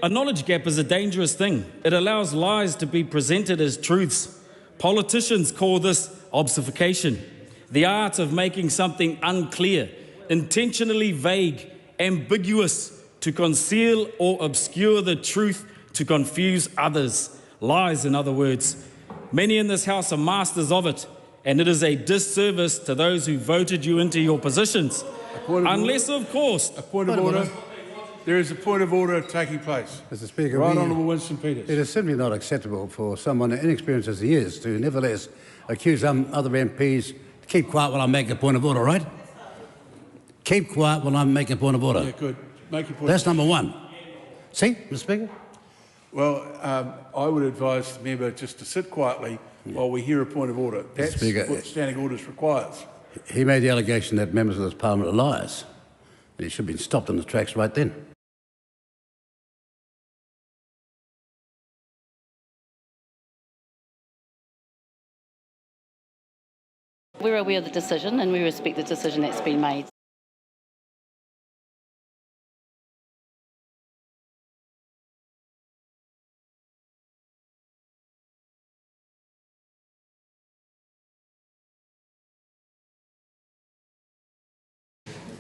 A knowledge gap is a dangerous thing. It allows lies to be presented as truths. Politicians call this obfuscation, the art of making something unclear, intentionally vague, ambiguous, to conceal or obscure the truth, to confuse others. Lies, in other words. Many in this House are masters of it, and it is a disservice to those who voted you into your positions. Unless, of course... A point of order. There is a point of order taking place. Mr. Speaker, Right Honourable Winston Peters. It is simply not acceptable for someone inexperienced as he is to nevertheless accuse some other MPs to keep quiet while I'm making a point of order, right? Keep quiet while I'm making a point of order. Yeah, good. Make your point. That's number one. See, Mr. Speaker? Well, I would advise the member just to sit quietly while we hear a point of order. That's what standing orders requires. He made the allegation that members of this Parliament are liars, and he should have been stopped in the tracks right then. We're aware of the decision and we respect the decision that's been made.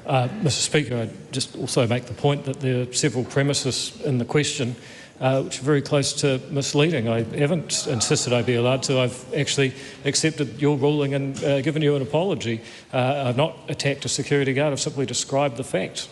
Mr. Speaker, I'd just also make the point that there are several premises in the question which are very close to misleading. I haven't insisted I be allowed to. I've actually accepted your ruling and given you an apology. I've not attacked a security guard. I've simply described the facts.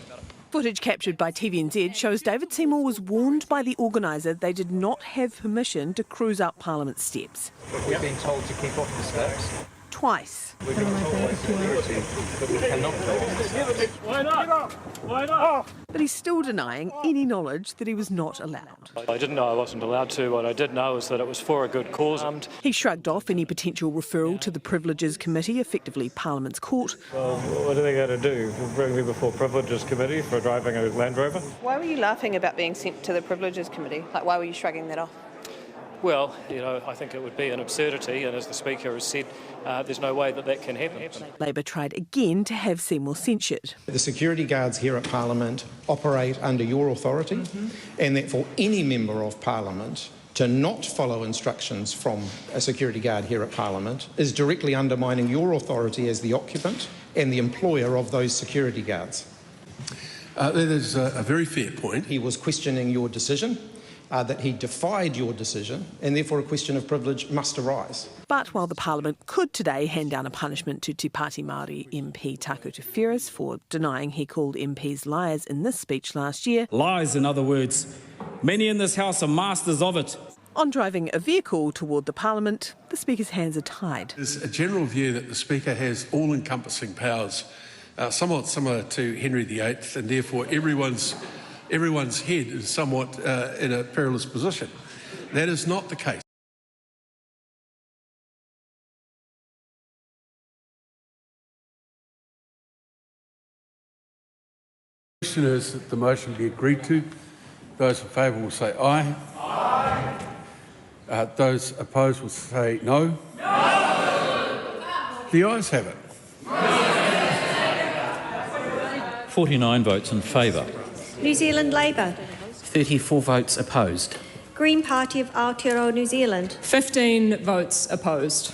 Footage captured by TVNZ shows David Seymour was warned by the organiser they did not have permission to cruise up Parliament steps. We've been told to keep off the steps. Twice. We've been told by security that we cannot go on the steps. Why not? Why not? But he's still denying any knowledge that he was not allowed. I didn't know I wasn't allowed to. What I did know is that it was for a good cause. He shrugged off any potential referral to the Privileges Committee, effectively Parliament's court. Well, what are they going to do? Bring me before Privileges Committee for driving a Land Rover? Why were you laughing about being sent to the Privileges Committee? Like, why were you shrugging that off? Well, you know, I think it would be an absurdity, and as the Speaker has said, there's no way that that can happen. Labor tried again to have Seymour censured. The security guards here at Parliament operate under your authority, and that for any member of Parliament to not follow instructions from a security guard here at Parliament is directly undermining your authority as the occupant and the employer of those security guards. That is a very fair point. He was questioning your decision. That he defied your decision, and therefore a question of privilege must arise. But while the Parliament could today hand down a punishment to Te Pāti Māori MP Taku Te Whereas for denying he called MPs liars in this speech last year... Lies, in other words. Many in this House are masters of it. On driving a vehicle toward the Parliament, the Speaker's hands are tied. There's a general view that the Speaker has all-encompassing powers, somewhat similar to Henry VIII, and therefore everyone's head is somewhat in a perilous position. That is not the case. The question is that the motion be agreed to. Those in favour will say aye. Aye. Those opposed will say no. No. The ayes have it. 49 votes in favour. New Zealand Labour. 34 votes opposed. Green Party of Aotearoa New Zealand. 15 votes opposed.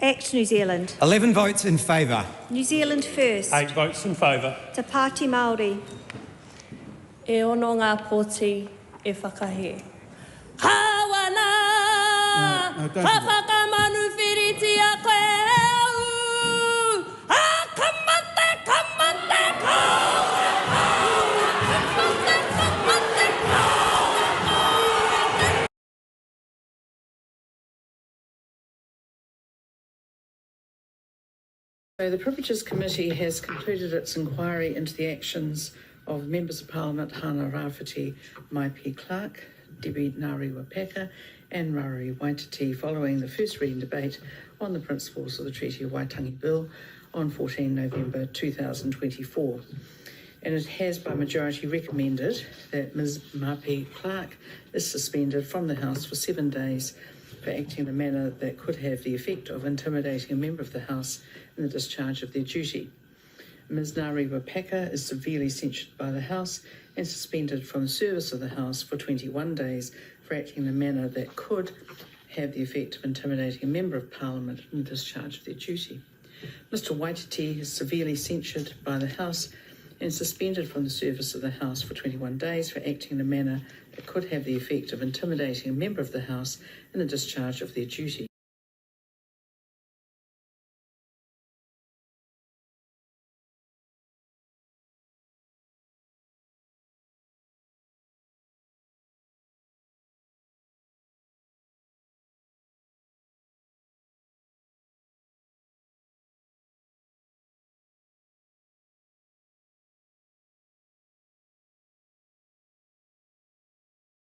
ACT New Zealand. 11 votes in favour. New Zealand First. 8 votes in favour. Te Pāti Māori. E ono ngā pōti e whakahe. Kawana! Ka whakamanu whiriti a koe au! Kamate, kamate, So the Privileges Committee has concluded its inquiry into the actions of Members of Parliament Hana Rāwhiti Maipi Clark, Debbie Ngāri Wapaka and Raruri Waititi following the first reading debate on the principles of the Treaty of Waitangi Bill on 14 November 2024. And it has by majority recommended that Ms Maipi Clark is suspended from the House for 7 days for acting in a manner that could have the effect of intimidating a member of the House in the discharge of their duty. Ms Ngāri Wapaka is severely censured by the House and suspended from the service of the House for 21 days for acting in a manner that could have the effect of intimidating a Member of Parliament in the discharge of their duty. Mr Waititi is severely censured by the House and suspended from the service of the House for 21 days for acting in a manner that could have the effect of intimidating a Member of the House in the discharge of their duty.